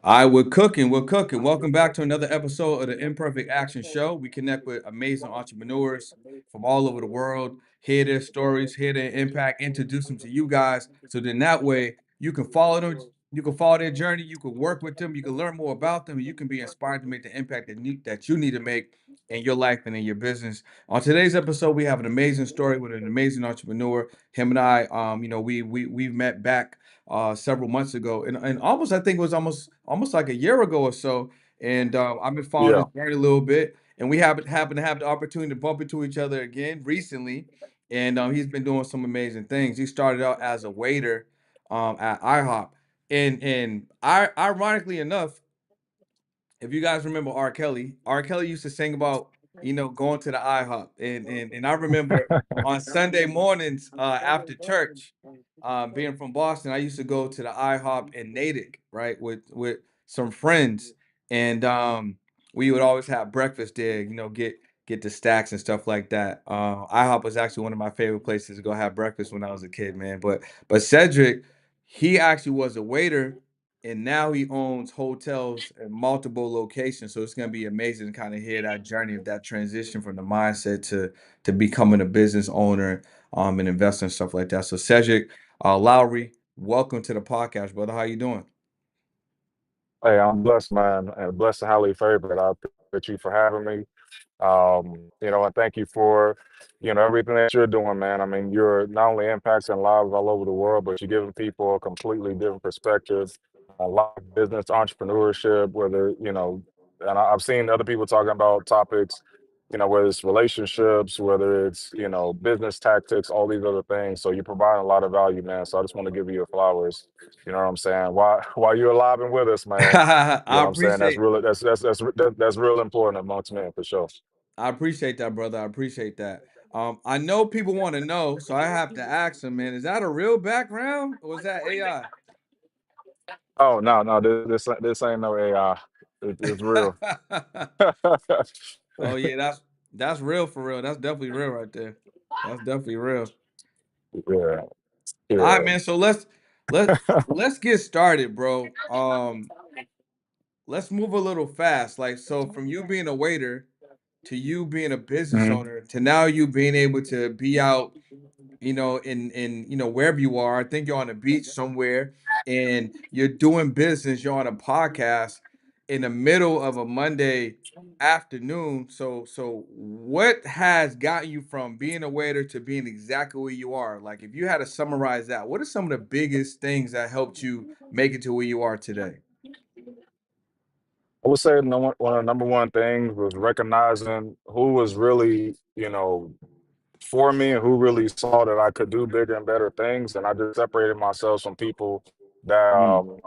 All right, we're cooking. We're cooking. Welcome back to another episode of the Imperfect Action Show. We connect with amazing entrepreneurs from all over the world, hear their stories, hear their impact, introduce them to you guys. So then that way you can follow them, you can follow their journey, you can work with them, you can learn more about them, and you can be inspired to make the impact that you need to make in your life and in your business. On today's episode, we have an amazing story with an amazing entrepreneur. Him and I, we've met back several months ago, and almost I think it was almost like a year ago or so. And I've been following Yeah, his journey a little bit, and we happen to have the opportunity to bump into each other again recently. And he's been doing some amazing things. He started out as a waiter at IHOP, and ironically enough, if you guys remember R. Kelly used to sing about, going to the IHOP. And I remember on Sunday mornings after church, being from Boston, I used to go to the IHOP in Natick, right, with some friends. And we would always have breakfast there, get the stacks and stuff like that. IHOP was actually one of my favorite places to go have breakfast when I was a kid, man. But Cedric, he actually was a waiter, and now he owns hotels in multiple locations. So it's gonna be amazing to kind of hear that journey of that transition from the mindset to becoming a business owner, and investor and stuff like that. So Cedric Lowry, welcome to the podcast, brother. How you doing? hey, I'm blessed, man, and blessed and highly favored. I appreciate you for having me. And thank you for, everything that you're doing, man. I mean, you're not only impacting lives all over the world, but you're giving people a completely different perspective on life, business, entrepreneurship, and I've seen other people talking about topics, whether it's relationships, whether it's, business tactics, all these other things. So you provide a lot of value, man. So I just want to give you your flowers. You know what I'm saying? While you're alive and with us, man. You know I what I'm saying? That's appreciate really that's real important amongst men for sure. I appreciate that, brother. I appreciate that. I know people want to know, so I have to ask them, man, is that a real background or is that AI? Oh no, no, this ain't no AI. It's real. Oh yeah, that's real for real. That's definitely real right there. That's definitely real. Yeah, All right, yeah. man. So let let's get started, bro. Let's move a little fast. Like, so from you being a waiter to you being a business Mhm. owner to now you being able to be out, in wherever you are. I think you're on a beach somewhere and you're doing business. You're on a podcast in the middle of a Monday afternoon. So what has gotten you from being a waiter to being exactly where you are? Like, if you had to summarize that, what are some of the biggest things that helped you make it to where you are today? I would say one of the number one things was recognizing who was really, for me and who really saw that I could do bigger and better things. And I just separated myself from people that Mm,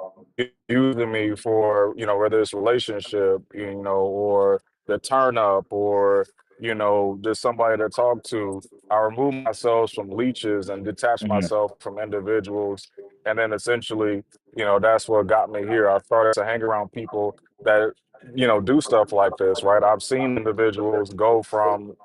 using me for, whether it's relationship, or the turn up or, just somebody to talk to. I removed myself from leeches and detached mhm, myself from individuals. And then essentially, that's what got me here. I started to hang around people that do stuff like this, right? I've seen individuals go from,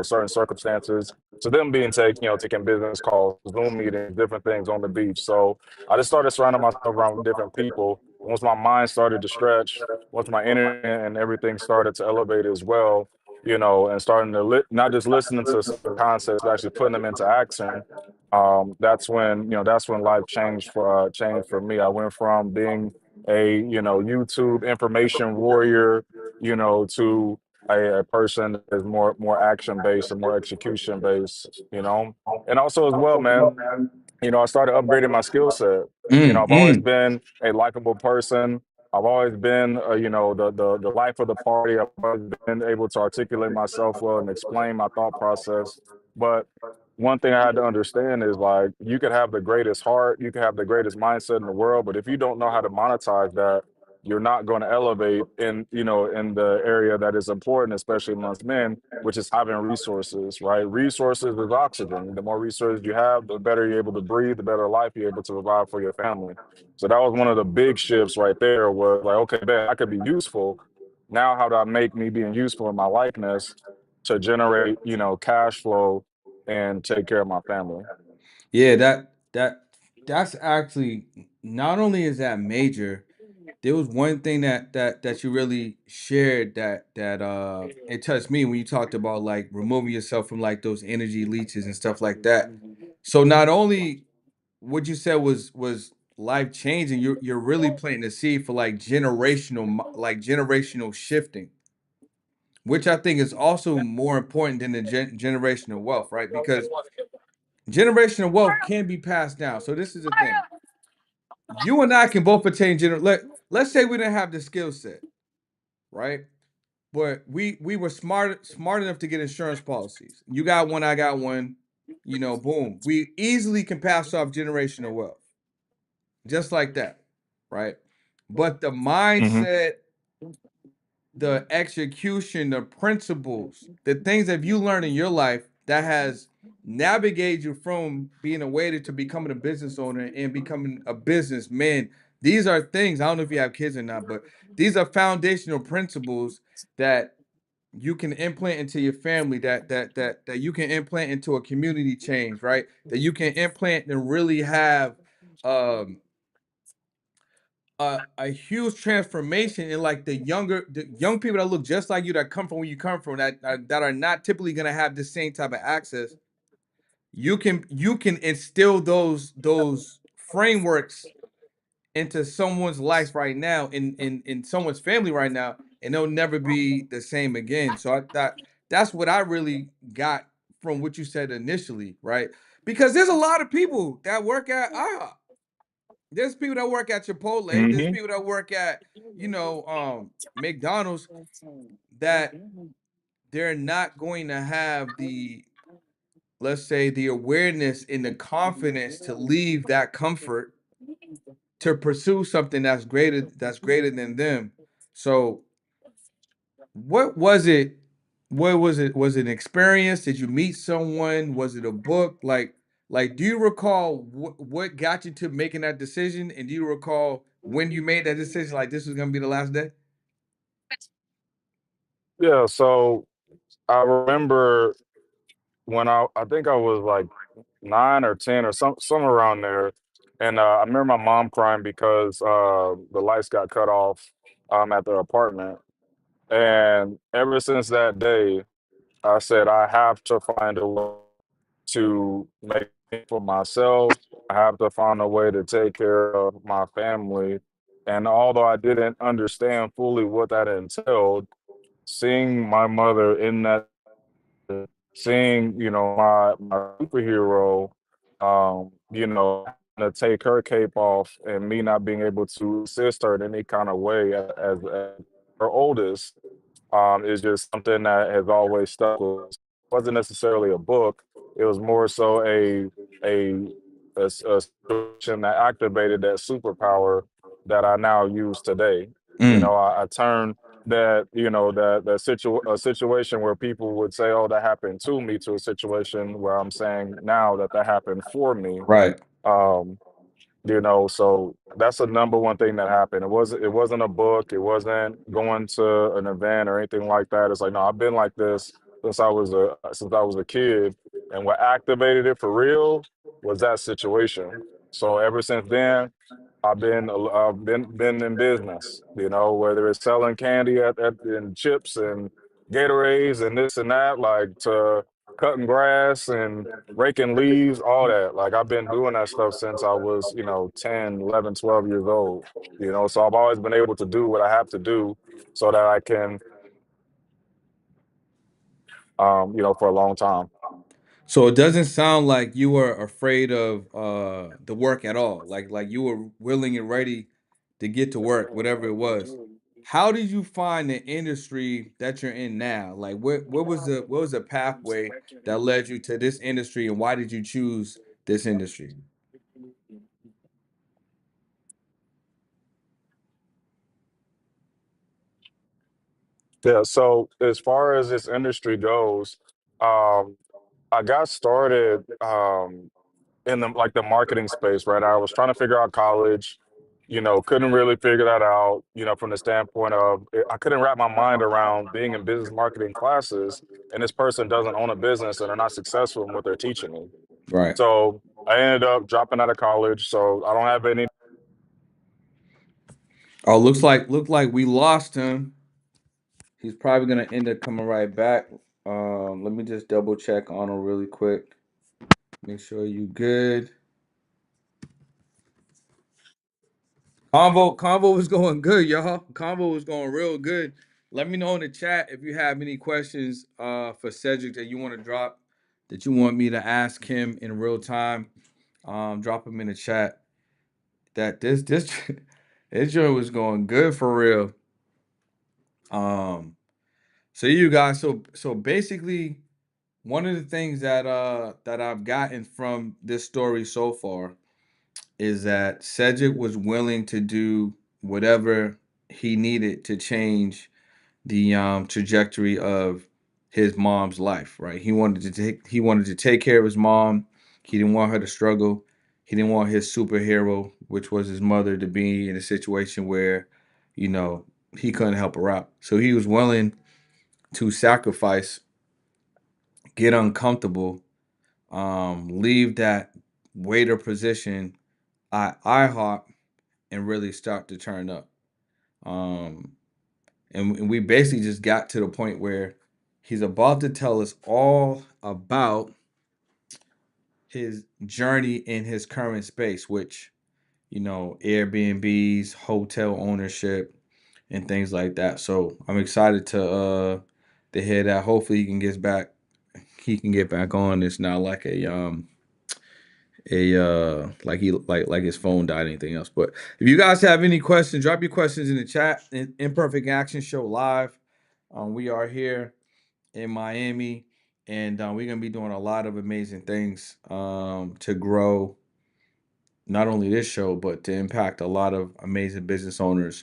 certain circumstances to them being taking business calls, Zoom meetings, different things on the beach. So I just started surrounding myself around with different people. Once my mind started to stretch, once my internet and everything started to elevate as well, and starting to not just listening to certain concepts, but actually putting them into action. That's when life changed for me. I went from being a YouTube information warrior, to a person that is more action based and more execution based, and also as well, man. I started upgrading my skill set. mm, I've always mm, been a likable person. I've always been, the life of the party. I've always been able to articulate myself well and explain my thought process. But one thing I had to understand is like you could have the greatest heart, you can have the greatest mindset in the world, but if you don't know how to monetize that, you're not going to elevate in the area that is important, especially amongst men, which is having resources, right? Resources is oxygen. The more resources you have, the better you're able to breathe, the better life you're able to provide for your family. So that was one of the big shifts right there was like, okay, man, I could be useful. Now, how do I make me being useful in my likeness to generate, cash flow and take care of my family? yeah, that's actually, not only is that major, there was one thing that you really shared that it touched me when you talked about like removing yourself from like those energy leeches and stuff like that. So not only what you said was life changing, you're really planting the seed for like like generational shifting, which I think is also more important than the generational wealth, right? Because generational wealth can be passed down. So this is the thing. You and I can both attain let's say we didn't have the skill set, right? But we were smart enough to get insurance policies. You got one, I got one, boom. We easily can pass off generational wealth. Just like that, right? But the Hmm. mindset, the execution, the principles, the things that you learned in your life that has navigated you from being a waiter to becoming a business owner and becoming a businessman. These are things, I don't know if you have kids or not, but these are foundational principles that you can implant into your family, that you can implant into a community change, right? That you can implant and really have um a huge transformation in like the young people that look just like you, that come from where you come from, that are not typically gonna have the same type of access. You can instill those frameworks into someone's life right now, in someone's family right now, and they'll never be the same again. So I thought that's what I really got from what you said initially, right? Because there's a lot of people that work at IHOP. There's people that work at Chipotle. There's Hmm. people that work at, McDonald's, that they're not going to have the, let's say, the awareness and the confidence to leave that comfort to pursue something that's greater than them. So what was it? What was it? Was it an experience? Did you meet someone? Was it a book? Like, do you recall what got you to making that decision? And do you recall when you made that decision? Like, this was gonna be the last day. Yeah. So I remember when I think I was like 9 or 10 or somewhere around there, and I remember my mom crying because the lights got cut off at the apartment, and ever since that day, I said I have to find a way to make it for myself. I have to find a way to take care of my family, and although I didn't understand fully what that entailed, seeing my mother in that, seeing, my superhero, to take her cape off and me not being able to assist her in any kind of way as her oldest, is just something that has always stuck with us. It wasn't necessarily a book. It was more so a a situation that activated that superpower that I now use today. Mm, I turned a situation where people would say, "Oh, that happened to me," to a situation where I'm saying now that that happened for me. right. Um, so that's the number one thing that happened. It wasn't a book, it wasn't going to an event or anything like that. It's like, no, I've been like this since I was a kid. And what activated it for real was that situation. So ever since then, I've been in business, whether it's selling candy and chips and Gatorades and this and that, like, to cutting grass and raking leaves, all that. Like, I've been doing that stuff since I was, 10, 11, 12 years old. So I've always been able to do what I have to do so that I can, for a long time. So it doesn't sound like you were afraid of the work at all. Like you were willing and ready to get to work, whatever it was. How did you find the industry that you're in now? Like what was the pathway that led you to this industry, and why did you choose this industry? Yeah. So as far as this industry goes, um, I got started in the marketing space, right? I was trying to figure out college, couldn't really figure that out, from the standpoint of I couldn't wrap my mind around being in business marketing classes and this person doesn't own a business and they're not successful in what they're teaching me. Right. So I ended up dropping out of college. So I don't have any Oh, look like we lost him. He's probably gonna end up coming right back. Let me just double check on him really quick. Make sure you good. Convo was going good, y'all. Convo was going real good. Let me know in the chat if you have any questions for Cedric that you want to drop, that you want me to ask him in real time. Drop them in the chat. That this this joint was going good for real. Um, so you guys, so basically, one of the things that I've gotten from this story so far is that Cedric was willing to do whatever he needed to change the trajectory of his mom's life, right? He wanted to take care of his mom. He didn't want her to struggle. He didn't want his superhero, which was his mother, to be in a situation where, you know, he couldn't help her out. So he was willing to sacrifice, get uncomfortable, leave that waiter position at IHOP and really start to turn up. Um, and we basically just got to the point where he's about to tell us all about his journey in his current space, which, Airbnbs, hotel ownership, and things like that. So I'm excited to hear that. Hopefully he can get back on. It's not like like his phone died or anything else. But if you guys have any questions, drop your questions in the chat. Imperfect Action Show live. We are here in Miami, and we're gonna be doing a lot of amazing things to grow not only this show but to impact a lot of amazing business owners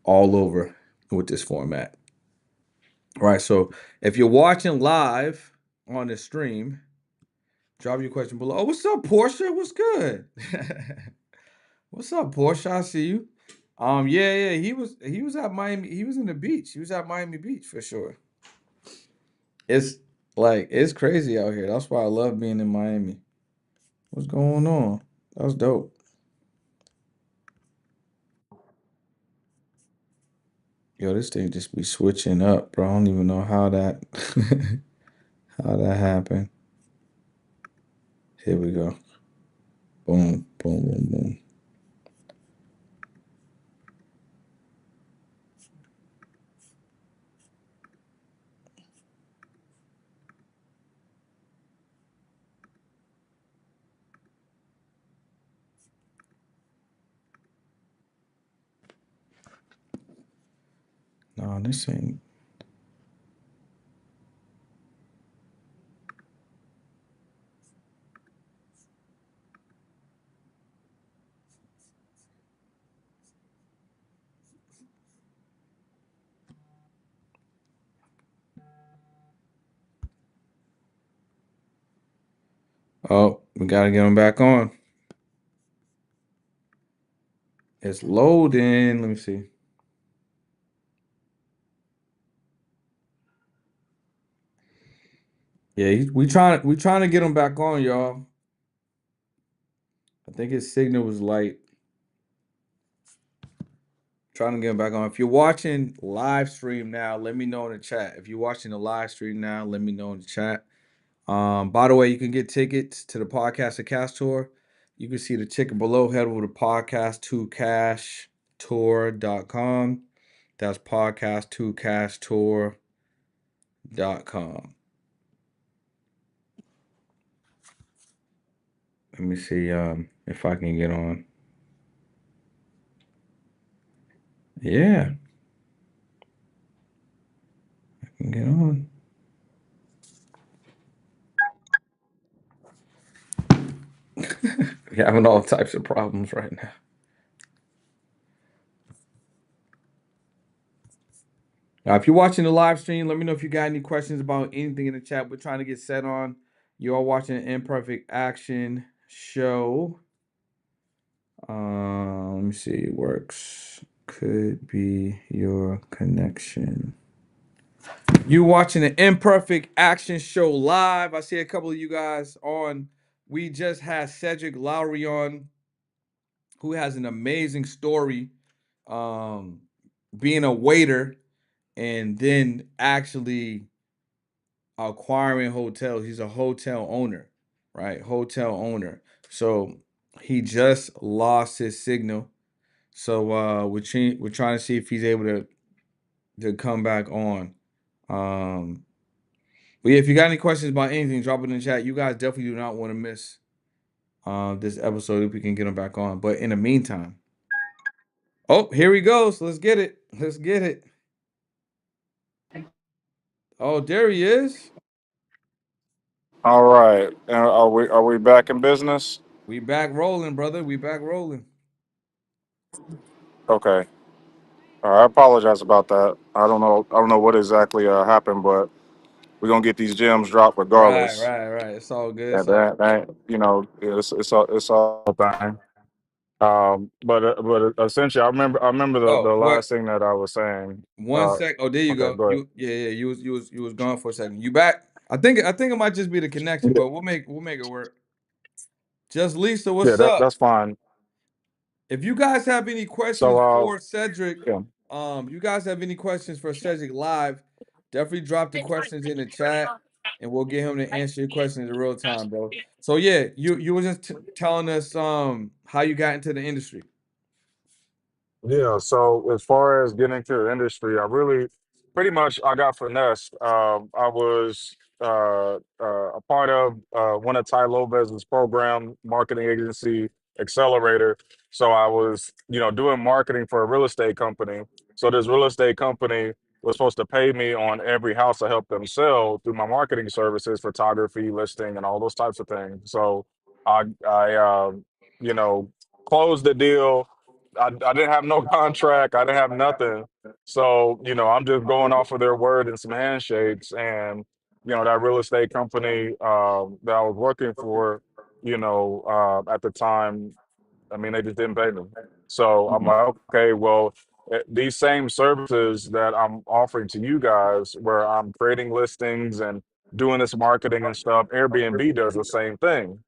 all over with this format. All right, so if you're watching live on the stream, drop your question below. Oh, what's up, Portia? What's good? What's up, Portia? I see you. Yeah, he was at Miami. He was in the beach. He was at Miami Beach for sure. It's it's crazy out here. That's why I love being in Miami. What's going on? That's dope. Yo, this thing just be switching up, bro. I don't even know how that how that happened. Here we go. Boom, boom, boom, boom. No, this ain't. Oh, we gotta get him back on. It's loading. Let me see. Yeah, we trying to get him back on, y'all. I think his signal was light. Trying to get him back on. If you're watching live stream now, let me know in the chat. If you're watching the live stream now, let me know in the chat. By the way, you can get tickets to the Podcast to Cash Tour. You can see the ticket below. Head over to podcast2cashtour.com. That's podcast2cashtour.com. Let me see if I can get on. Yeah, I can get on. We're having all types of problems right now. If you're watching the live stream, let me know if you got any questions about anything in the chat. We're trying to get set on. You are watching an Imperfect Action show. Let me see. It works. Could be your connection. You watching the Imperfect Action show live. I see a couple of you guys on. We just had Cedric Lowry on, who has an amazing story um, being a waiter and then actually acquiring hotels. He's a hotel owner, right? Hotel owner. So he just lost his signal. So we're trying to see if he's able to come back on. Um, but yeah, if you got any questions about anything, drop it in the chat. You guys definitely do not want to miss this episode if we can get him back on. But in the meantime, oh, here he goes. Let's get it. Let's get it. Oh, there he is. All right. Are we back in business? We back rolling, brother. We back rolling. Okay. All right. I apologize about that. I don't know what exactly happened, but we're gonna get these gems dropped Right, regardless. right, right. It's all good. And It's all good. it's all thing. But essentially, I remember the Oh, what? last thing that I was saying. One sec. Oh, there you Okay, go. go ahead. Yeah. You was gone for a second. You back? I think it might just be the connection, Yeah, but we'll make it work. Just Lisa, yeah, what's that's up? fine. If you guys have any So, questions for Cedric, yeah, you guys have any questions for Cedric live, definitely drop the questions in the chat, and we'll get him to answer your questions in real time, bro. So yeah, you were just telling us how you got into the industry. yeah. So as far as getting into the industry, I really, pretty much, I got finessed. I was a part of one of Ty Lopez's program, marketing agency Accelerator. So I was, doing marketing for a real estate company. So this real estate company was supposed to pay me on every house I helped them sell through my marketing services, photography, listing, and all those types of things. So I you know, closed the deal. I didn't have no contract. I didn't have nothing. So, I'm just going off of their word and some handshakes. And, that real estate company that I was working for, at the time, I mean, they just didn't pay me. So I'm Mhm. like, okay, well, these same services that I'm offering to you guys, where I'm creating listings and doing this marketing and stuff, Airbnb does the same thing.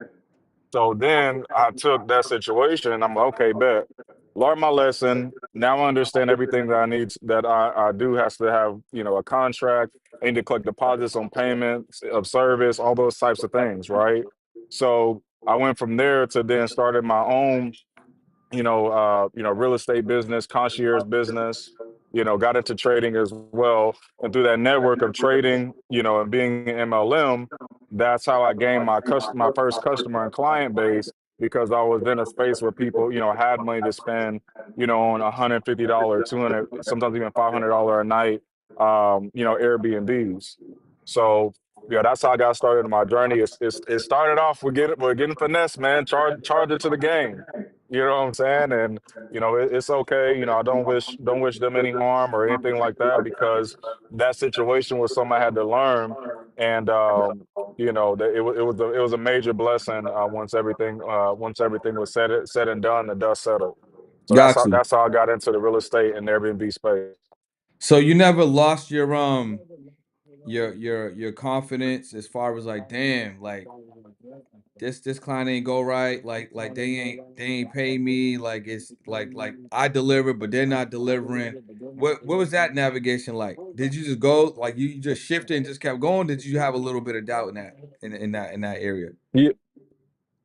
So then I took that situation and I'm like, okay, bet. Learn my lesson. Now I understand everything that I need that I do has to have, a contract. I need to collect deposits on payments of service, all those types of things, right? So I went from there to then started my own real estate business, concierge business, got into trading as well. And through that network of trading, and being an MLM, that's how I gained my first customer and client base because I was in a space where people, had money to spend, on $150, 200, sometimes even $500 a night, Airbnbs. So yeah, that's how I got started in my journey. It started off with getting finesse, man. Charge it to the game. You know what I'm saying? And it's okay. I don't wish them any harm or anything like that because that situation was something I had to learn, and it was a major blessing once everything was said and done, the dust settled. So that's Got how you. that's how I got into the real estate and Airbnb space. So you never lost your confidence as far as like, damn, like this client ain't go right, like they ain't pay me, like it's like I deliver but they're not delivering. What was that navigation like? Did you just go like you just shifted and just kept going? Did you have a little bit of doubt in that in that area? Yeah,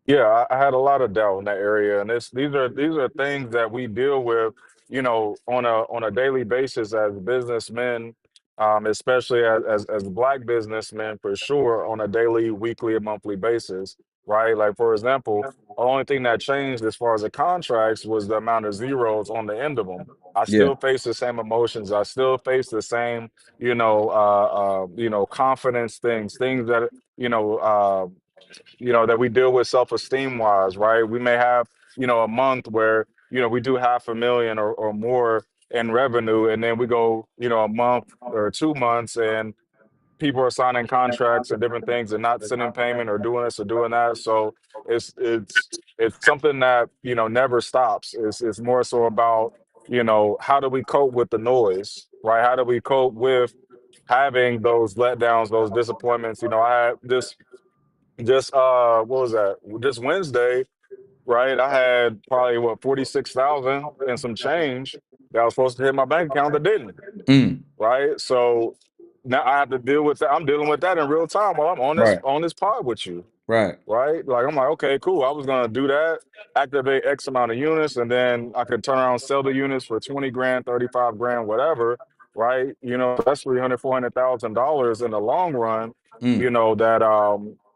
Yeah, I had a lot of doubt in that area, and these are things that we deal with, on a daily basis as businessmen, especially as Black businessmen for sure, on a daily, weekly, and monthly basis, right? Like for example, the only thing that changed as far as the contracts was the amount of zeros on the end of them. I Yeah. still face the same emotions. I still face the same, confidence things that that we deal with self-esteem wise, right? We may have, a month where, we do 500,000 or more in revenue, and then we go, a month or 2 months and people are signing contracts and different things and not sending payment or doing this or doing that. So it's something that, never stops. It's more so about, how do we cope with the noise, right? How do we cope with having those letdowns, those disappointments? I had this just what was that? Just Wednesday, right? I had probably what 46,000 and some change. that was supposed to hit my bank account that didn't, Mm, right? So now I have to deal with that. I'm dealing with that in real time while I'm right, on this pod with you, right. right? Like I'm like, okay, cool. I was gonna do that, activate X amount of units, and then I could turn around, sell the units for 20 grand, 35 grand, whatever, right? You know, that's 300, $400,000 in the long run, Mm, you know, that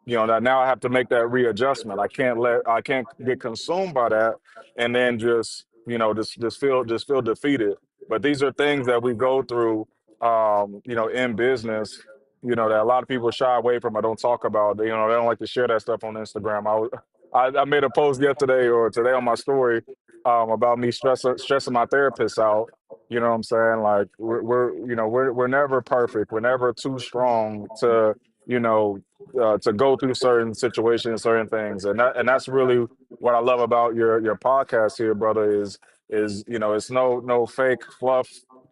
now I have to make that readjustment. I can't get consumed by that and then just, you know, just feel defeated. But these are things that we go through, you know, in business, you know, that a lot of people shy away from or don't talk about. You know, they don't like to share that stuff on Instagram. I made a post yesterday or today on my story about me stressing my therapist out. You know what I'm saying? Like you know we're never perfect. We're never too strong to you know to go through certain situations, certain things, and that's really what I love about your podcast here, brother. Is you know it's no fake fluff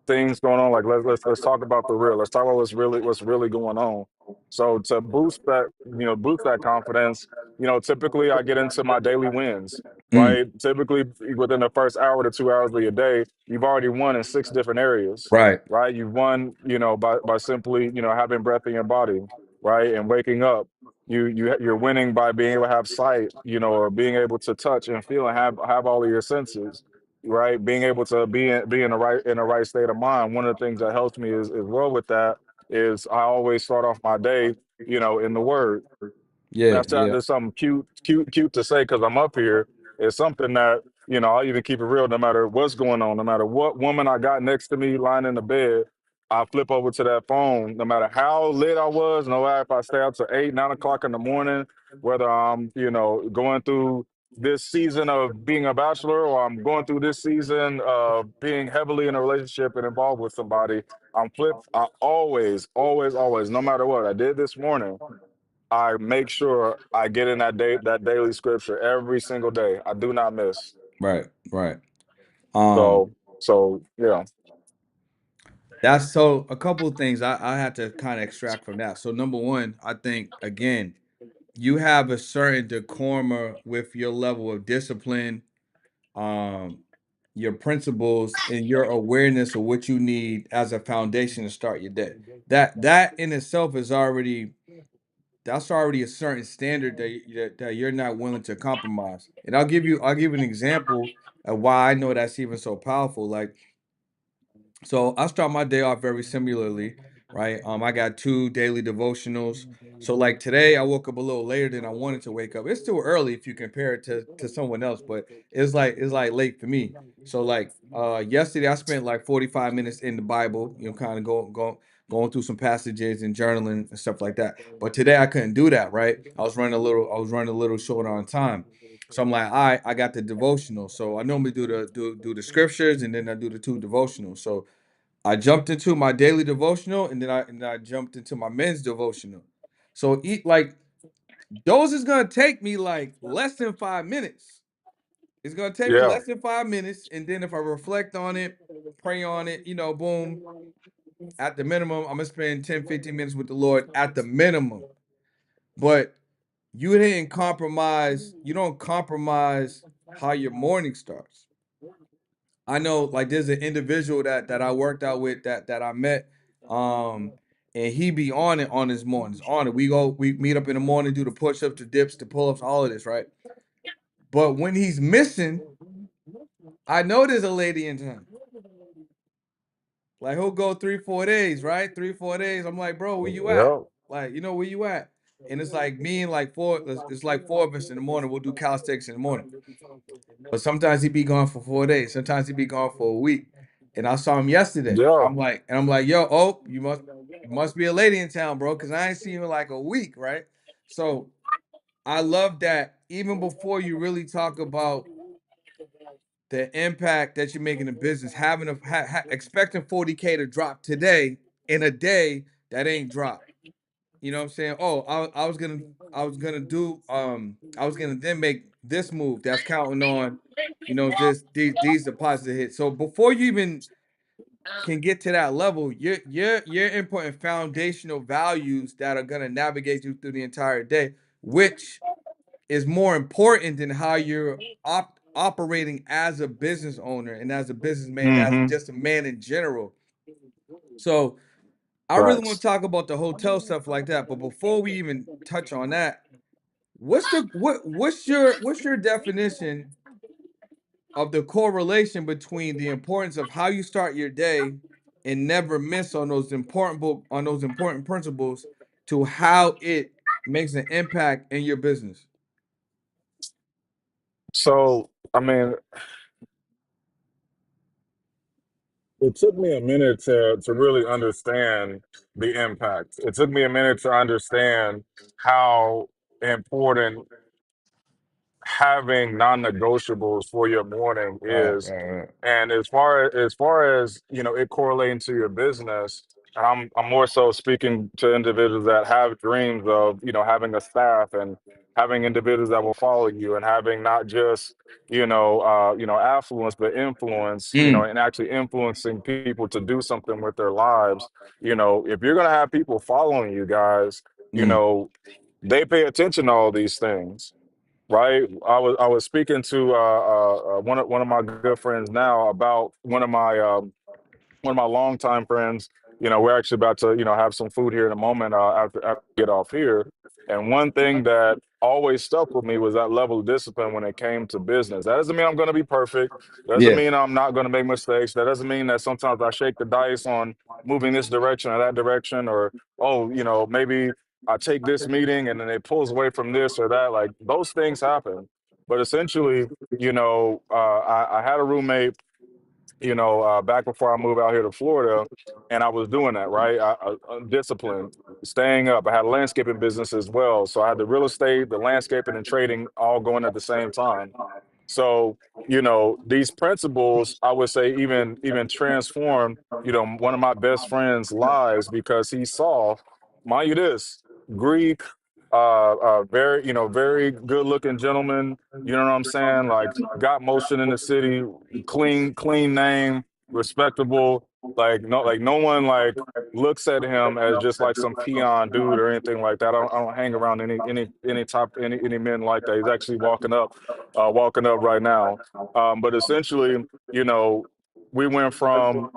things going on. Like let's talk about the real. Let's talk about what's really going on. So to boost that, you know, boost that confidence, you know, typically I get into my daily wins, mm, right? Typically within the first hour to 2 hours of your day, you've already won in six different areas, right, right? You've won, you know, by simply, you know, having breath in your body, right? And waking up. You're winning by being able to have sight, you know, or being able to touch and feel and have all of your senses, right? Being able to be in the right state of mind. One of the things that helps me is well with that is I always start off my day, you know, in the word. yeah, yeah, That's something cute to say because I'm up here. It's something that you know I'll even keep it real. No matter what's going on, no matter what woman I got next to me lying in the bed, I flip over to that phone. No matter how lit I was, no matter if I stay up to 8, 9 o'clock in the morning, whether I'm you know going through this season of being a bachelor or I'm going through this season of being heavily in a relationship and involved with somebody, I always, no matter what I did this morning. I make sure I get in that daily scripture every single day. I do not miss. right, right. Um, So yeah. that's so a couple of things I had to kind of extract from that. So number one, I think again, you have a certain decorum with your level of discipline, um, your principles, and your awareness of what you need as a foundation to start your day. That in itself is already that's already a certain standard that you're not willing to compromise. And I'll give you an example of why I know that's even so powerful. Like so I start my day off very similarly, right? I got two daily devotionals. So like today I woke up a little later than I wanted to wake up. It's still early if you compare it to someone else, but it's like late for me. So like yesterday I spent like 45 minutes in the Bible, you know, kind of going through some passages and journaling and stuff like that. But today I couldn't do that, right? I was running a little short on time. So I'm like, all right, I got the devotional. So I normally do the scriptures and then I do the two devotionals. So I jumped into my daily devotional and then I jumped into my men's devotional. So eat like those is gonna take me like less than 5 minutes. It's gonna take me Yeah. less than 5 minutes, and then if I reflect on it, pray on it, you know, boom. At the minimum, I'm gonna spend 10, 15 minutes with the Lord at the minimum. But you don't compromise how your morning starts. I know like there's an individual that I worked out with that I met, um, and he be on it on his mornings. On it. We meet up in the morning, do the push-ups, the dips, the pull-ups, all of this, right? But when he's missing, I know there's a lady in town. Like he'll go 3, 4 days, right? 3, 4 days. I'm like, bro, where you at? Yeah. Like, you know, where you at? And it's like me and like it's like four of us in the morning. We'll do calisthenics in the morning. But sometimes he be gone for 4 days. Sometimes he be gone for a week. And I saw him yesterday. Yeah. I'm like, yo, oh, you must be a lady in town, bro, because I ain't seen you in like a week, right? So I love that even before you really talk about the impact that you're making in business, having expecting 40K to drop today in a day that ain't dropped. You know what I'm saying? Oh, I was gonna do I was gonna then make this move that's counting on, you know, these deposits hit. So before you even can get to that level, you're inputting foundational values that are gonna navigate you through the entire day, which is more important than how you're operating as a business owner and as a businessman, as Mm-hmm. just a man in general. So I really want Facts. to talk about the hotel stuff like that. But before we even touch on that, what's your definition of the correlation between the importance of how you start your day and never miss on those important principles to how it makes an impact in your business? So, I mean, it took me a minute to really understand the impact. It took me a minute to understand how important having non-negotiables for your morning Right, is. right, right. And as far as it correlating to your business, and I'm more so speaking to individuals that have dreams of having a staff and having individuals that will follow you and having not just affluence but influence, Mm, and actually influencing people to do something with their lives. If you're gonna have people following you guys, you mm. know they pay attention to all these things, right? I was speaking to one of my good friends now about one of my longtime friends. We're actually about to have some food here in a moment after we get off here. And one thing that always stuck with me was that level of discipline when it came to business. That doesn't mean I'm going to be perfect. Doesn't Yeah. mean I'm not going to make mistakes. That doesn't mean that sometimes I shake the dice on moving this direction or that direction, or oh, maybe I take this meeting and then it pulls away from this or that. Like those things happen. But essentially, I had a roommate back before I moved out here to Florida, and I was doing that, right? Discipline, staying up. I had a landscaping business as well. So I had the real estate, the landscaping, and trading all going at the same time. So, these principles, I would say, even transformed, one of my best friends' lives because he saw, mind you, this Greek, very, very good looking gentleman. You know what I'm saying? Like, got motion in the city, clean name, respectable. Like no one looks at him as just like some peon dude or anything like that. I don't hang around any men like that. He's actually walking up right now. But essentially, you know, we went from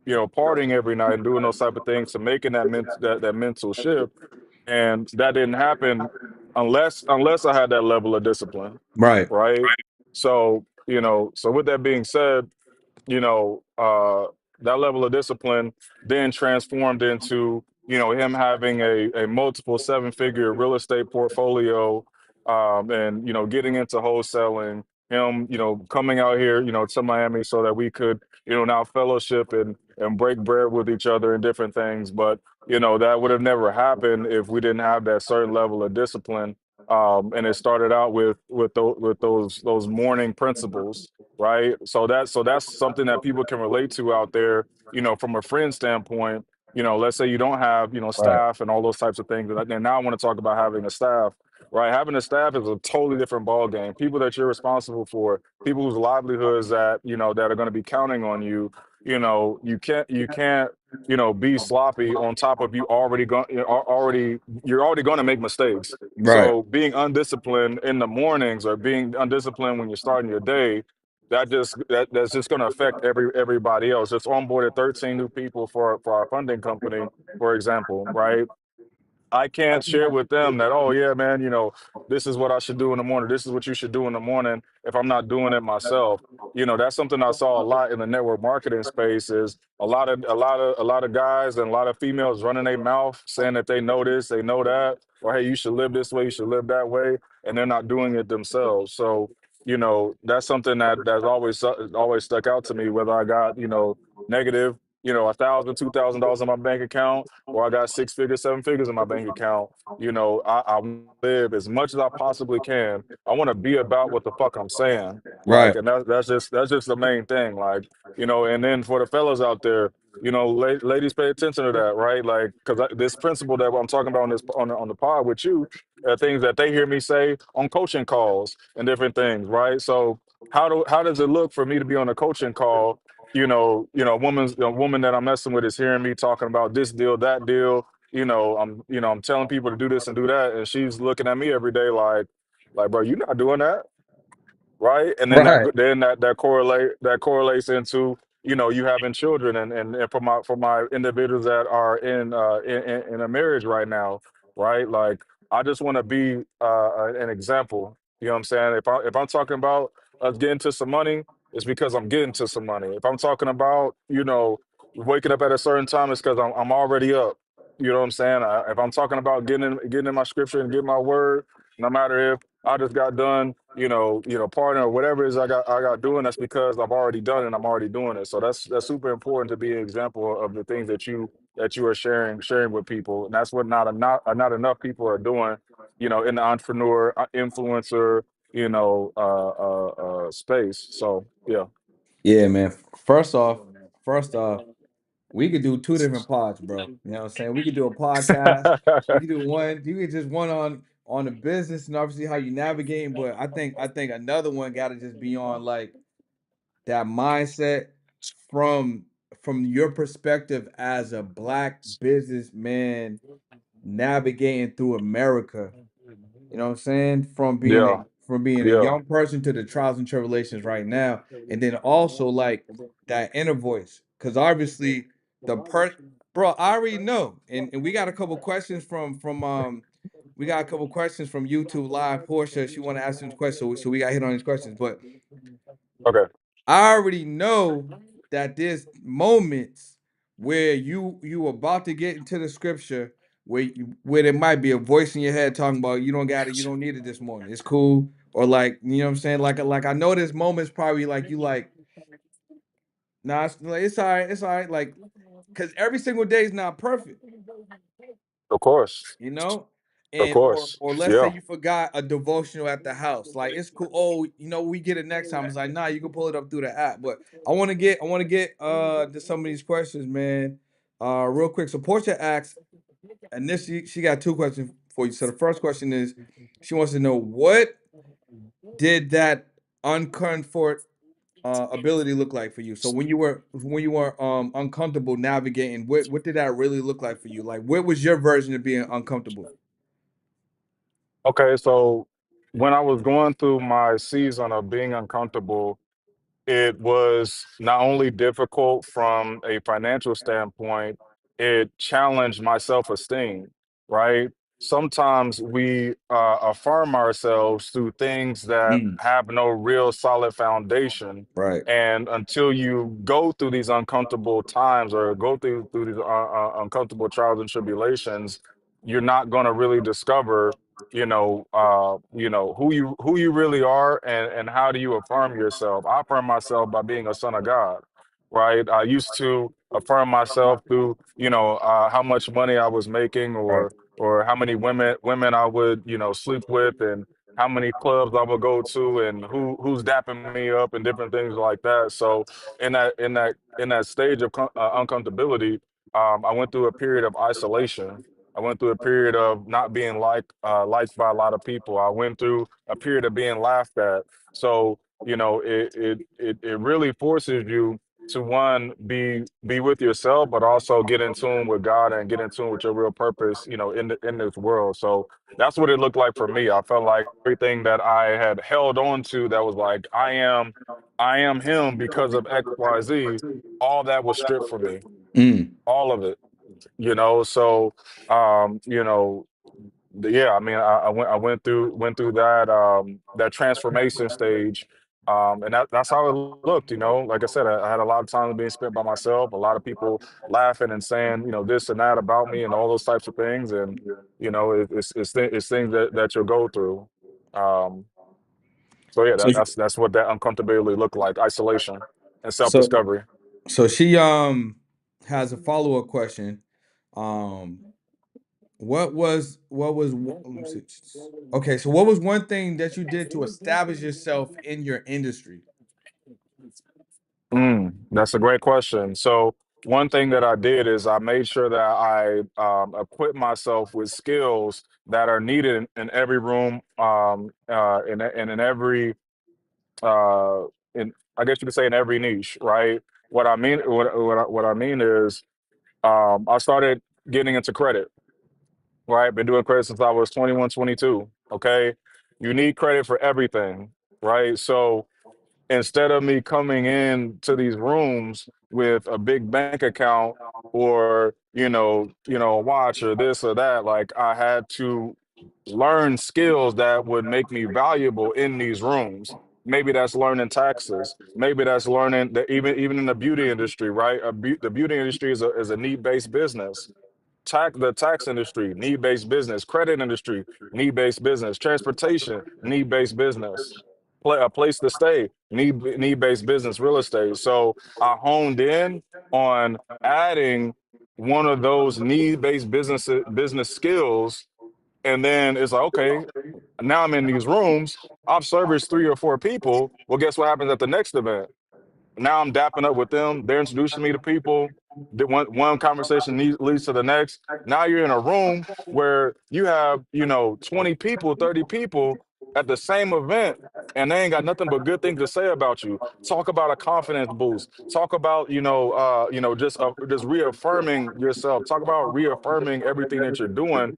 partying every night and doing those type of things to making that mental shift, and that didn't happen unless I had that level of discipline, Right. right? So with that being said, you know, uh, that level of discipline then transformed into, him having a multiple seven-figure real estate portfolio, and, getting into wholesaling, him, coming out here, to Miami so that we could, now fellowship and break bread with each other and different things. But, that would have never happened if we didn't have that certain level of discipline. And it started out with those morning principles, right? So that's something that people can relate to out there, from a friend standpoint. Let's say you don't have, Right. staff and all those types of things. And now I want to talk about having a staff, right? Having a staff is a totally different ball game. People that you're responsible for, people whose livelihoods that are going to be counting on you. You can't be sloppy on top of you already going you're already going to make mistakes. Right. So being undisciplined in the mornings or being undisciplined when you're starting your day, that's just going to affect everybody else. Just onboarded 13 new people for our funding company, for example, right? I can't share with them that, oh yeah, man, this is what I should do in the morning. This is what you should do in the morning if I'm not doing it myself. That's something I saw a lot in the network marketing space is a lot of guys and a lot of females running their mouth saying that they know this, they know that, or hey, you should live this way, you should live that way, and they're not doing it themselves. So, that's something that's always stuck out to me, whether I got, negative, $1,000, $2,000 in my bank account, or I got six figures, seven figures in my bank account. I live as much as I possibly can. I want to be about what the fuck I'm saying. Like, Right. and that's just the main thing. Like, and then for the fellas out there, ladies, pay attention to that, right? Like, because this principle that I'm talking about on the pod with you, things that they hear me say on coaching calls and different things, right? So how does it look for me to be on a coaching call? A woman that I'm messing with is hearing me talking about this deal, that deal. I'm telling people to do this and do that, and she's looking at me every day like, bro, you're not doing that, right? And then Right. that correlates into, you know, you having children, and for my individuals that are in a marriage right now, right? Like, I just want to be an example. You know what I'm saying? If I'm talking about us getting to some money, it's because I'm getting to some money. If I'm talking about, you know, waking up at a certain time, it's because I'm already up. You know what I'm saying? If I'm talking about getting in my scripture and getting my word, no matter if I just got done, partying or whatever it is I got doing, that's because I've already done it and I'm already doing it. So that's super important to be an example of the things that you are sharing with people. And that's what not enough people are doing, you know, in the entrepreneur, influencer, space. So yeah. Yeah, man. First off, we could do two different pods, bro. You know what I'm saying? We could do a podcast. We could do one. You could just one on the business and obviously how you navigating. But I think another one got to just be on like that mindset from from your perspective as a black businessman navigating through America. You know what I'm saying? Yeah. From being a Yeah. young person to the trials and tribulations right now, and then also like that inner voice, because obviously the bro, I already know, and we got a couple questions we got a couple questions from YouTube Live. Portia, she want to ask some questions, so we got hit on these questions, but Okay. I already know that there's moments where you about to get into the scripture where there might be a voice in your head talking about you don't got it, you don't need it this morning. It's cool. Or like, you know what I'm saying? Like I know there's moments probably like you like, nah, it's all right, it's all right. Like, cause every single day is not perfect. Of course. You know? Of And course. or let's say Yeah. you forgot a devotional at the house. Like it's cool. Oh, we get it next time. It's like, nah, you can pull it up through the app. But I want to get to some of these questions, man. Real quick. So Portia asks, and this she got two questions for you. So the first question is she wants to know what did that uncomfort ability look like for you? So when you were uncomfortable navigating, what did that really look like for you? Like what was your version of being uncomfortable? Okay. So when I was going through my season of being uncomfortable, it was not only difficult from a financial standpoint, it challenged my self-esteem, right? Sometimes we affirm ourselves through things that Mm, have no real solid foundation. right. And until you go through these uncomfortable times or go through these uncomfortable trials and tribulations, you're not going to really discover, who you really are, and how do you affirm yourself. I affirm myself by being a son of God, right? I used to affirm myself through, how much money I was making, Right. or how many women I would, sleep with, and how many clubs I would go to, and who's dapping me up, and different things like that. So in that stage of uncomfortability, I went through a period of isolation. I went through a period of not being liked by a lot of people. I went through a period of being laughed at. So, it really forces you to, one, be with yourself, but also get in tune with God and get in tune with your real purpose, in this world. So that's what it looked like for me. I felt like everything that I had held on to, that was like, I am him because of XYZ, all that was stripped from me. Mm. All of it. So, um you know yeah, I mean, I went through that transformation stage. And that's how it looked. Like I said, I had a lot of time being spent by myself, a lot of people laughing and saying, this and that about me, and all those types of things. And it's things that you'll go through. um so yeah, So that's what that uncomfortability looked like: isolation and so self-discovery. so she has a follow-up question. Um let me see. Okay, so what was one thing that you did to establish yourself in your industry? That's a great question. So one thing that I did is I made sure that I equip myself with skills that are needed in every room, and in every, in I guess you could say, in every niche, right? What I mean is, I started getting into credit, right? Been doing credit since I was 21, 22. Okay. You need credit for everything. right? So instead of me coming in to these rooms with a big bank account or a watch or this or that, like I had to learn skills that would make me valuable in these rooms. Maybe that's learning taxes. Maybe that's learning that even in the beauty industry, right? The beauty industry is a need-based business. The tax industry, need-based business. Credit industry, need-based business. Transportation, need-based business. A place to stay, need-based business. Real estate. So I honed in on adding one of those need-based business skills, and then it's like, okay, now I'm in these rooms. I've serviced 3 or 4 people. Well, guess what happens at the next event? Now I'm dapping up with them. They're introducing me to people. One conversation leads to the next. Now you're in a room where you have, 20 people, 30 people at the same event, and they ain't got nothing but good things to say about you. Talk about a confidence boost. Talk about, just reaffirming yourself. Talk about reaffirming everything that you're doing,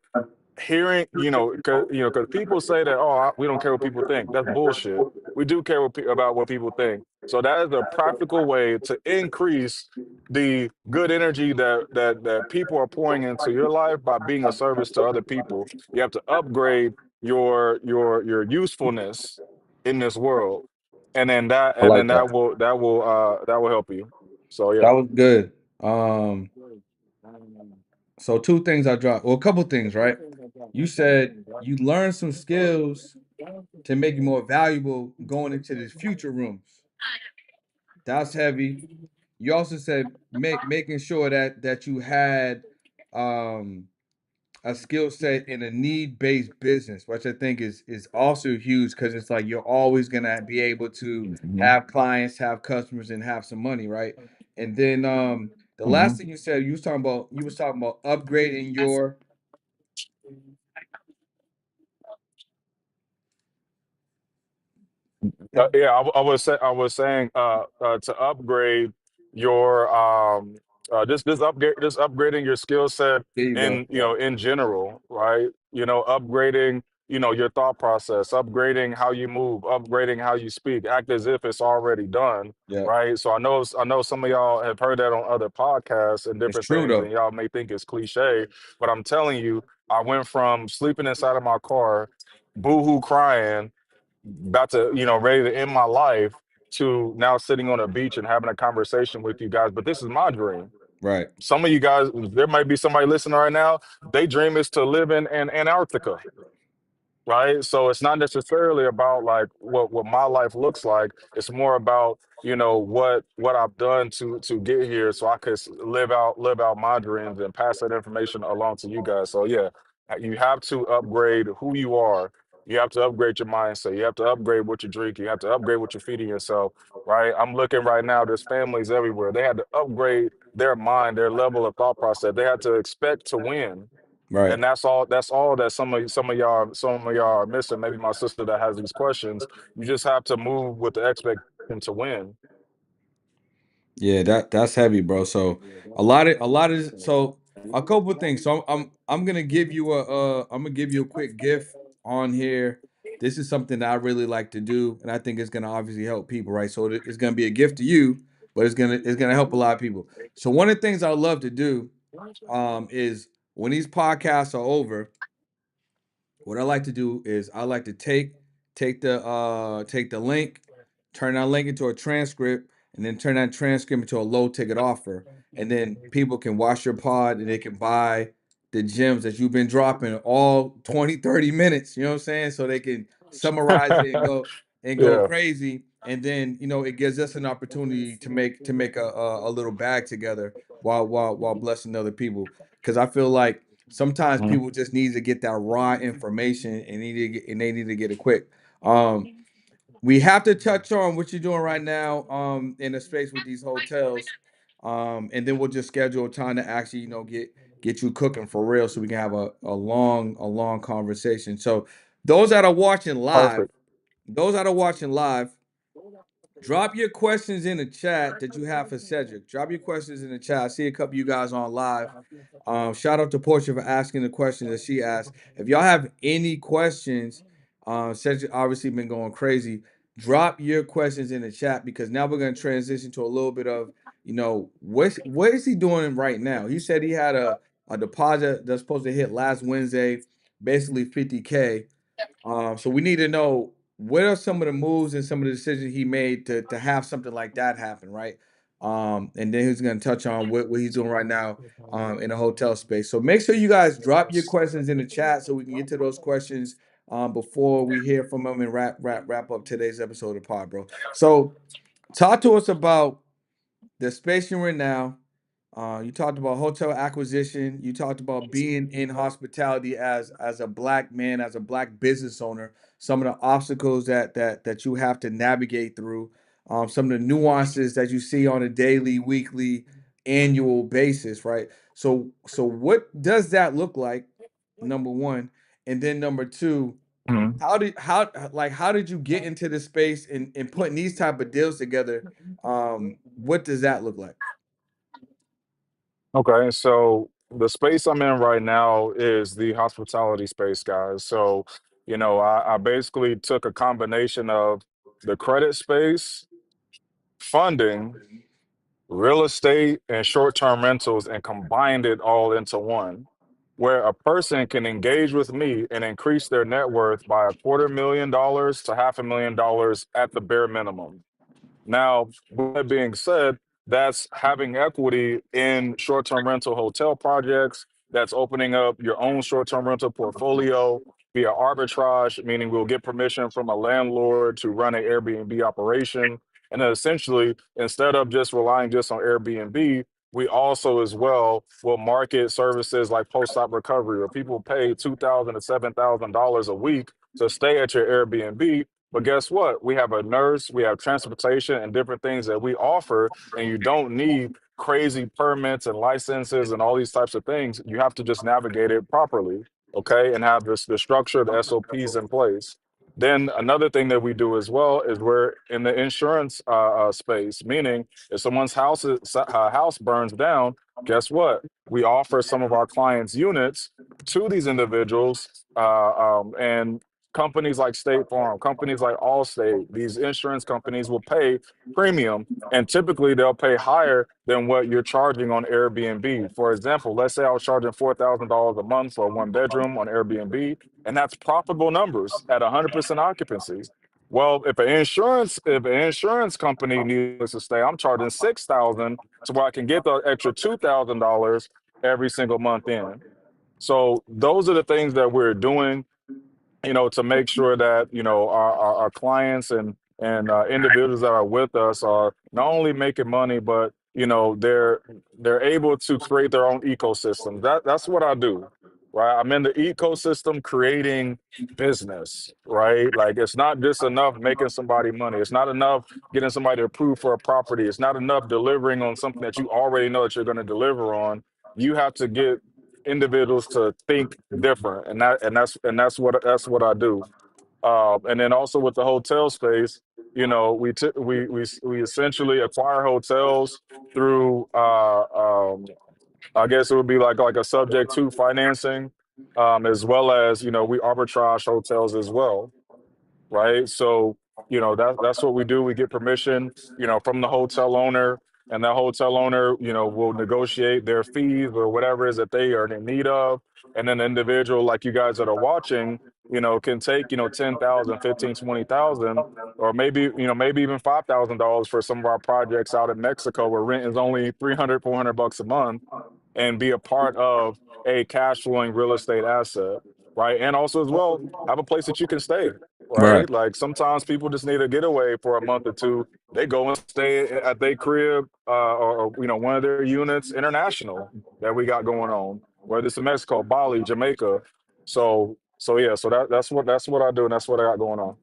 hearing, because people say that, oh, we don't care what people think. That's bullshit. We do care about what people think. So that is a practical way to increase the good energy that people are pouring into your life by being a service to other people. You have to upgrade your usefulness in this world, and then that I and then like that. that will help you. So That yeah. was good. So two things I dropped. Well, a couple things, right? You said you learned some skills to make you more valuable going into the future rooms. That's heavy. You also said making sure that you had um a skill set in a need-based business, which I think is also huge because it's like you're always gonna be able to Mhm. have clients, have customers, and have some money, right? And then the last Mhm. thing you said, you was talking about upgrading your Yeah, I was saying to upgrade your just upgrading your skill set there you go. in in general, right? Upgrading your thought process, upgrading how you move, upgrading how you speak, act as if it's already done, Yeah. right? So I know some of y'all have heard that on other podcasts and It's different true things, and though. y'all may think it's cliche, but I'm telling you, I went from sleeping inside of my car, boohoo crying, about to, ready to end my life, to now sitting on a beach and having a conversation with you guys. But this is my dream. Right. Some of you guys, there might be somebody listening right now, they dream is to live in Antarctica, right? So it's not necessarily about like what my life looks like. It's more about what I've done to get here, so I could live out my dreams and pass that information along to you guys. So yeah, you have to upgrade who you are. You have to upgrade your mindset. You have to upgrade what you drink. You have to upgrade what you're feeding yourself. Right? I'm looking right now. There's families everywhere. They had to upgrade their mind, their level of thought process. They had to expect to win, Right. and that's all that some of y'all are missing. Maybe my sister that has these questions. You just have to move with the expectation to win. Yeah, that's heavy, bro. So a lot of so a couple of things. So I'm gonna give you I'm gonna give you a quick gift on here. This is something that I really like to do, and I think it's gonna obviously help people, right? So it's gonna be a gift to you, but it's gonna help a lot of people. So one of the things I love to do is when these podcasts are over, what I like to do is I like to take the link, turn that link into a transcript, and then turn that transcript into a low ticket offer. And then people can watch your pod and they can buy the gems that you've been dropping all 20, 30 minutes. You know what I'm saying? So they can summarize it and go Yeah. crazy. And then, it gives us an opportunity to make a little bag together while blessing other people. Cause I feel like sometimes Mhm. people just need to get that raw information and they need to get it quick. Um, we have to touch on what you're doing right now in the space with these hotels. And then we'll just schedule a time to actually, get you cooking for real so we can have a long conversation. So those that are watching live, Perfect. those that are watching live, drop your questions in the chat that you have for Cedric. Drop your questions in the chat. I see a couple of you guys on live. Shout out to Portia for asking the questions that she asked. If y'all have any questions, Cedric obviously been going crazy. drop your questions in the chat because now we're going to transition to a little bit of, what is he doing right now? He said he had a deposit that's supposed to hit last Wednesday, basically 50K. So we need to know what are some of the moves and some of the decisions he made to have something like that happen, right? And then he's going to touch on what he's doing right now in the hotel space. So make sure you guys drop your questions in the chat so we can get to those questions before we hear from him and wrap up today's episode of Pod, bro. So talk to us about the space you're in now. You talked about hotel acquisition. You talked about being in hospitality as a black man, as a black business owner. Some of the obstacles that you have to navigate through. Some of the nuances that you see on a daily, weekly, annual basis, right? So what does that look like? Number one, and then number two, Mhm. how did you get into this space and putting these type of deals together? What does that look like? Okay, so the space I'm in right now is the hospitality space, guys. So, I basically took a combination of the credit space, funding, real estate, and short-term rentals and combined it all into one, where a person can engage with me and increase their net worth by $250,000 to $500,000 at the bare minimum. Now, with that being said, that's having equity in short-term rental hotel projects. That's opening up your own short-term rental portfolio via arbitrage, meaning we'll get permission from a landlord to run an Airbnb operation. And then essentially, instead of just relying just on Airbnb, we also as well will market services like post-op recovery, where people pay $2,000 to $7,000 a week to stay at your Airbnb. But guess what? We have a nurse, we have transportation and different things that we offer, and you don't need crazy permits and licenses and all these types of things. You have to just navigate it properly, okay, and have the structure, the SOPs in place. Then another thing that we do as well is we're in the insurance space, meaning if someone's house burns down, guess what? We offer some of our clients units to these individuals, and companies like State Farm, companies like Allstate, these insurance companies will pay premium, and typically they'll pay higher than what you're charging on Airbnb. For example, let's say I was charging $4,000 a month for a one bedroom on Airbnb, and that's profitable numbers at 100% occupancy. Well, if an insurance company needs to stay, I'm charging 6,000 to where I can get the extra $2,000 every single month in. So those are the things that we're doing, to make sure that our clients and individuals that are with us are not only making money, but they're able to create their own ecosystem. That's what I do, right? I'm in the ecosystem creating business, right? Like it's not just enough making somebody money. It's not enough getting somebody approved for a property. It's not enough delivering on something that you already know that you're going to deliver on. You have to get individuals to think different, and that's what I do. And then also with the hotel space, we essentially acquire hotels through, I guess it would be like a subject to financing, as well as we arbitrage hotels as well, right? So, that's what we do. We get permission, from the hotel owner, and that hotel owner, will negotiate their fees or whatever it is that they are in need of. And then the individual, like you guys that are watching, can take, 10,000, 15, 20,000, or maybe even $5,000 for some of our projects out in Mexico where rent is only 300, $400 a month, and be a part of a cash flowing real estate asset, right? And also as well, have a place that you can stay, Right. right? Like sometimes people just need a getaway for a month or two. They go and stay at their crib, or one of their units international that we got going on, whether it's in Mexico, Bali, Jamaica. So yeah, so that's what I do, and that's what I got going on.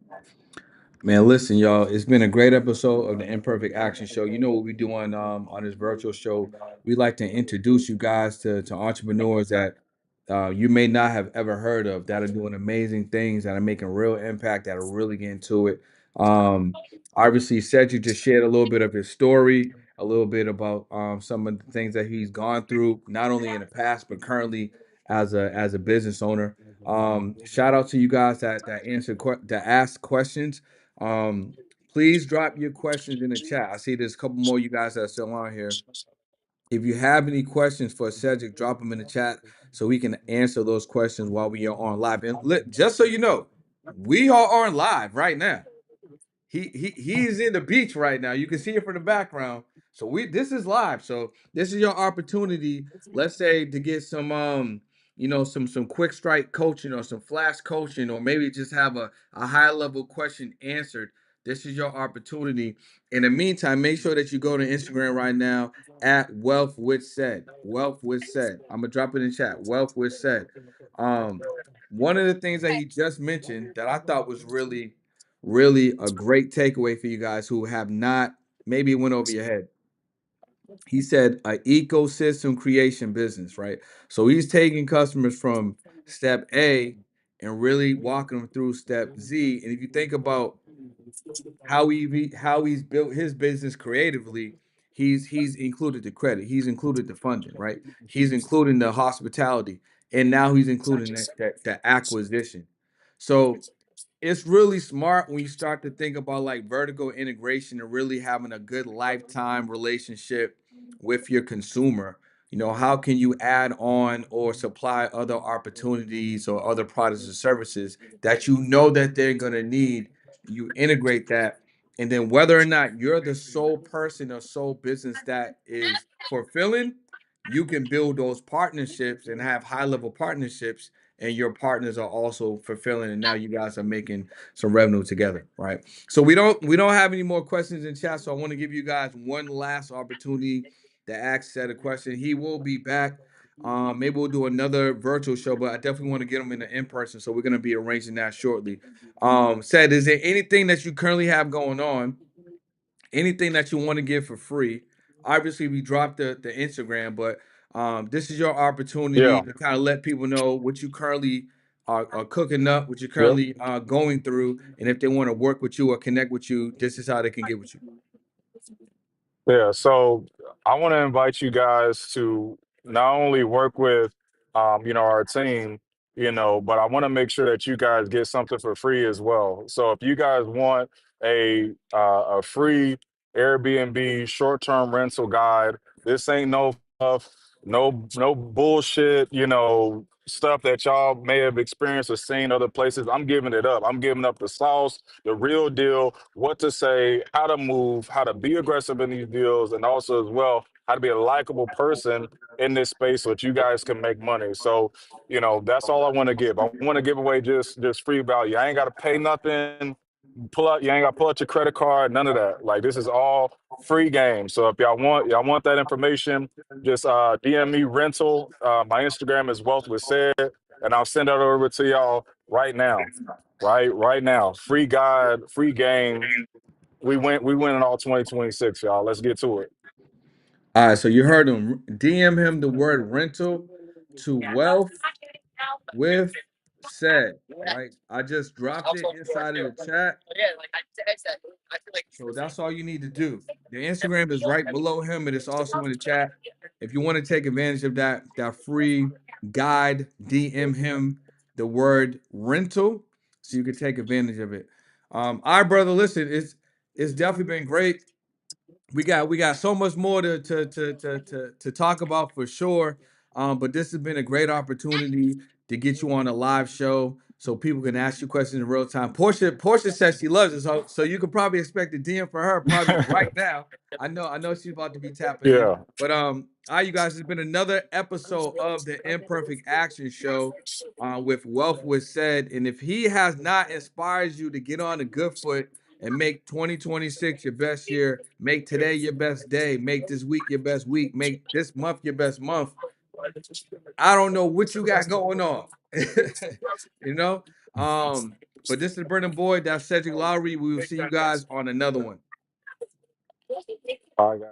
Man, listen, y'all. It's been a great episode of the Imperfect Action Show. You know what we do on this virtual show? We like to introduce you guys to entrepreneurs that you may not have ever heard of that are doing amazing things, that are making real impact, that are really getting to it. Um, Obviously, Cedric just shared a little bit of his story, a little bit about some of the things that he's gone through, not only in the past but currently as a business owner. Shout out to you guys that ask questions. please drop your questions in the chat. I see there's a couple more of you guys that are still on here. If you have any questions for Cedric, drop them in the chat so we can answer those questions while we are on live. And just so you know, we are on live right now. He's in the beach right now. You can see it from the background. So this is live. So this is your opportunity, let's say, to get some some quick strike coaching or some flash coaching, or maybe just have a high level question answered. This is your opportunity. In the meantime, make sure that you go to Instagram right now at Wealth with Said. Wealth with Said. I'm gonna drop it in chat. Wealth with Said. Um, One of the things that he just mentioned that I thought was really a great takeaway for you guys who have not, maybe it went over your head. He said an ecosystem creation business, right? So he's taking customers from step A and really walking them through step Z. And if you think about how he's built his business creatively, he's included the credit, he's included the funding, right? He's including the hospitality, and now he's including the acquisition. So it's really smart when you start to think about like vertical integration and really having a good lifetime relationship with your consumer. How can you add on or supply other opportunities or other products or services that that they're going to need? You integrate that, and then whether or not you're the sole person or sole business that is fulfilling, you can build those partnerships and have high level partnerships, and your partners are also fulfilling, and now you guys are making some revenue together, right? So we don't have any more questions in chat, so I want to give you guys one last opportunity to ask Seth a question. He will be back. Maybe we'll do another virtual show, but I definitely want to get him in person, so we're going to be arranging that shortly. Seth, is there anything that you currently have going on, anything that you want to give for free? Obviously, we dropped the Instagram, but this is your opportunity Yeah. to kind of let people know what you currently are cooking up, what you're Yep. currently going through, and if they want to work with you or connect with you, this is how they can get with you. Yeah, so I want to invite you guys to not only work with, our team, but I want to make sure that you guys get something for free as well. So if you guys want a free Airbnb short-term rental guide, this ain't no fluff, no bullshit, stuff that y'all may have experienced or seen other places. I'm giving it up. I'm giving up the sauce, the real deal, what to say, how to move, how to be aggressive in these deals, and also as well how to be a likable person in this space so that you guys can make money. So, that's all I want to give. I want to give away just free value. I ain't got to pay nothing. You ain't got to pull out your credit card, none of that. Like this is all free game. So if y'all want that information, just DM me rental. My Instagram is Wealth with Said, and I'll send that over to y'all right now. Right now. Free guide, free game. We win in all 2026, y'all. Let's get to it. All right, so you heard him. DM him the word rental to Wealth with Said. Right, I just dropped it inside of the chat. So that's all you need to do. The Instagram is right below him, and it's also in the chat. If you want to take advantage of that free guide, DM him the word rental so you can take advantage of it. All right, brother. Listen, it's definitely been great. We got so much more to talk about for sure. But this has been a great opportunity to get you on a live show so people can ask you questions in real time. Portia says she loves it, so you could probably expect a DM for her probably right now. I know she's about to be tapping in. Yeah. But all right, you guys, it's been another episode of the Imperfect Action Show with Wealth with Said. And if he has not inspired you to get on a good foot and make 2026 your best year, make today your best day, make this week your best week, make this month your best month, I don't know what you got going on. you know? But this is Brendan Boyd, that's Cedric Lowry. We will see you guys on another one. All right, guys.